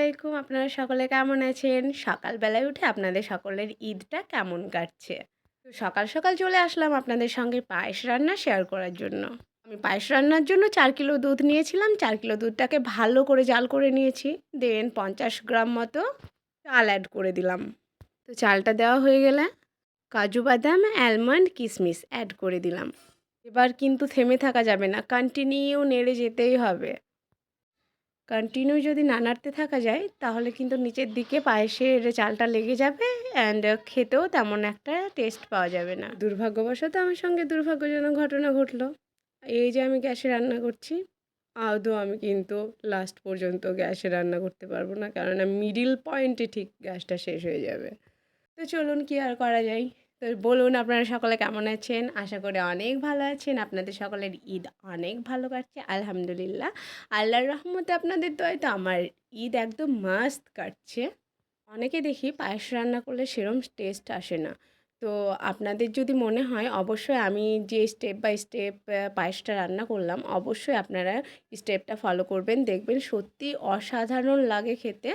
আলাইকুম। আপনারা সকলে কেমন আছেন? সকালবেলায় উঠে আপনাদের সকলের ঈদটা কেমন কাটছে? তো সকাল, সকাল চলে আসলাম আপনাদের সঙ্গে পায়েস রান্না শেয়ার করার জন্য। আমি পায়েস রান্নার জন্য ৪ কিলো দুধ নিয়েছিলাম। ৪ কিলো দুধটাকে ভালো করে জাল করে নিয়েছি। দেন ৫০ গ্রাম মতো চাল অ্যাড করে দিলাম। তো চালটা দেওয়া হয়ে গেলে কাজু বাদাম, অ্যালমন্ড, কিশমিশ অ্যাড করে দিলাম। এবার কিন্তু থেমে থাকা যাবে না। কন্টিনিউ নেড়ে যেতেই হবে। কন্টিনিউ যদি না নাড়তে থাকা যায় তাহলে কিন্তু নিচের দিকে পায়েসের চালটা লেগে যাবে অ্যান্ড খেতেও তেমন একটা টেস্ট পাওয়া যাবে না। দুর্ভাগ্যবশত আমার সঙ্গে দুর্ভাগ্যজনক ঘটনা ঘটলো। এই যে আমি গ্যাসে রান্না করছি, আদৌ আমি কিন্তু লাস্ট পর্যন্ত গ্যাসে রান্না করতে পারবো না, কেননা মিডিল পয়েন্টে ঠিক গ্যাসটা শেষ হয়ে যাবে। তো চলুন কি আর করা যায়। তো বলুন আপনারা সকলে কেমন আছেন? আশা করি অনেক ভালো আছেন। আপনাদের সকলের ঈদ অনেক ভালো কাটছে আলহামদুলিল্লাহ। আল্লাহর রহমতে আপনাদের দয়ায় তো আমার ঈদ একদম মাস্ত কাটছে। অনেকে দেখি পায়েস রান্না করলে সেরম টেস্ট আসে না। তো আপনাদের যদি মনে হয় অবশ্যই আমি যে স্টেপ বাই স্টেপ পায়েসটা রান্না করলাম, অবশ্যই আপনারা স্টেপটা ফলো করবেন। দেখবেন সত্যিই অসাধারণ লাগে খেতে।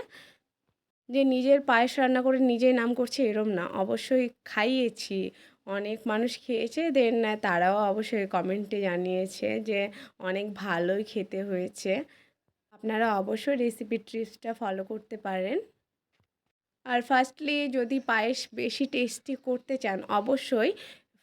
যে নিজের পায়েস রান্না করে নিজেই নাম করছি এরম না। অবশ্যই খাইয়েছি। অনেক মানুষ খেয়েছে দেন তারাও অবশ্যই কমেন্টে জানিয়েছে যে অনেক ভালোই খেতে হয়েছে। আপনারা অবশ্যই রেসিপি ট্রিক্সটা ফলো করতে পারেন। আর ফার্স্টলি যদি পায়েস বেশি টেস্টি করতে চান অবশ্যই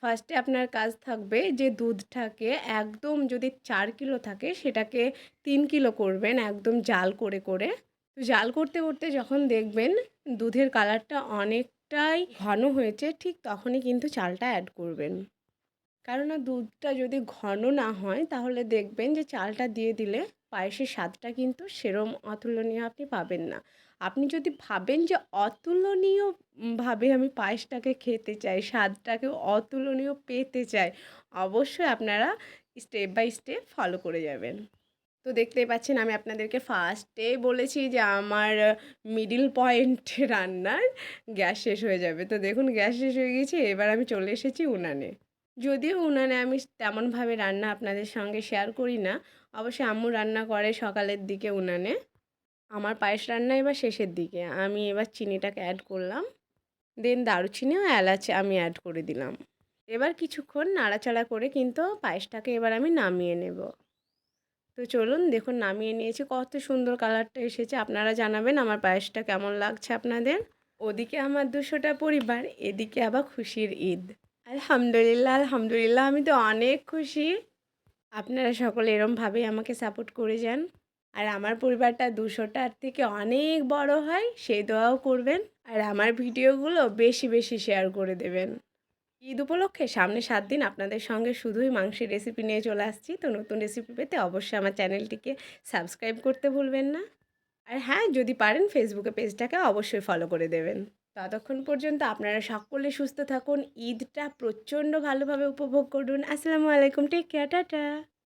ফার্স্টে আপনার কাজ থাকবে যে দুধটাকে একদম যদি ৪ কিলো থাকে সেটাকে ৩ কিলো করবেন একদম জাল করে করে। তো জাল করতে করতে যখন দেখবেন দুধের কালারটা অনেকটাই ঘন হয়েছে ঠিক তখনই কিন্তু চালটা অ্যাড করবেন। কেননা দুধটা যদি ঘন না হয় তাহলে দেখবেন যে চালটা দিয়ে দিলে পায়েসের স্বাদটা কিন্তু সেরম অতুলনীয় আপনি পাবেন না। আপনি যদি ভাবেন যে অতুলনীয় ভাবে আমি পায়েসটাকে খেতে চাই, স্বাদটাকে অতুলনীয় পেতে চাই, অবশ্যই আপনারা স্টেপ বাই স্টেপ ফলো করে যাবেন। তো দেখতেই পাচ্ছেন আমি আপনাদেরকে ফার্স্টেই বলেছি যে আমার মিডল পয়েন্টে রান্নার গ্যাস শেষ হয়ে যাবে। তো দেখুন গ্যাস শেষ হয়ে গিয়েছে, এবার আমি চলে এসেছি উনানে। যদিও উনানে আমি তেমনভাবে রান্না আপনাদের সঙ্গে শেয়ার করি না। অবশ্যই আম্মু রান্না করে সকালের দিকে উনানে। আমার পায়েস রান্না এবার শেষের দিকে। আমি এবার চিনিটাকে অ্যাড করলাম। দেন দারুচিনি ও এলাচ আমি অ্যাড করে দিলাম। এবার কিছুক্ষণ নাড়াচাড়া করে কিন্তু পায়েসটাকে এবার আমি নামিয়ে নেব। তো চলুন দেখুন নামিয়ে নিয়েছি। কত সুন্দর কালারটা এসেছে। আপনারা জানাবেন আমার পায়েসটা কেমন লাগছে আপনাদের। ওদিকে আমার ২০০টা পরিবার, এদিকে আবার খুশির ঈদ। আলহামদুলিল্লাহ, আলহামদুলিল্লাহ আমি তো অনেক খুশি। আপনারা সকলে এরমভাবেই আমাকে সাপোর্ট করে যান। আর আমার পরিবারটা ২০০টার থেকে অনেক বড় হয় সেই দোয়াও করবেন। আর আমার ভিডিওগুলো বেশি বেশি শেয়ার করে দেবেন। ঈদ উপলক্ষে সামনে ৭ দিন আপনাদের সঙ্গে শুধুই মাংসের রেসিপি নিয়ে চলে আসছি। তো নতুন রেসিপি পেতে অবশ্যই আমার চ্যানেলটিকে সাবস্ক্রাইব করতে ভুলবেন না। আর হ্যাঁ, যদি পারেন ফেসবুকে পেজটাকে অবশ্যই ফলো করে দেবেন। ততক্ষণ পর্যন্ত আপনারা সকলে সুস্থ থাকুন। ঈদটা প্রচণ্ড ভালোভাবে উপভোগ করুন। আসসালামু আলাইকুম। Take care. টাটা।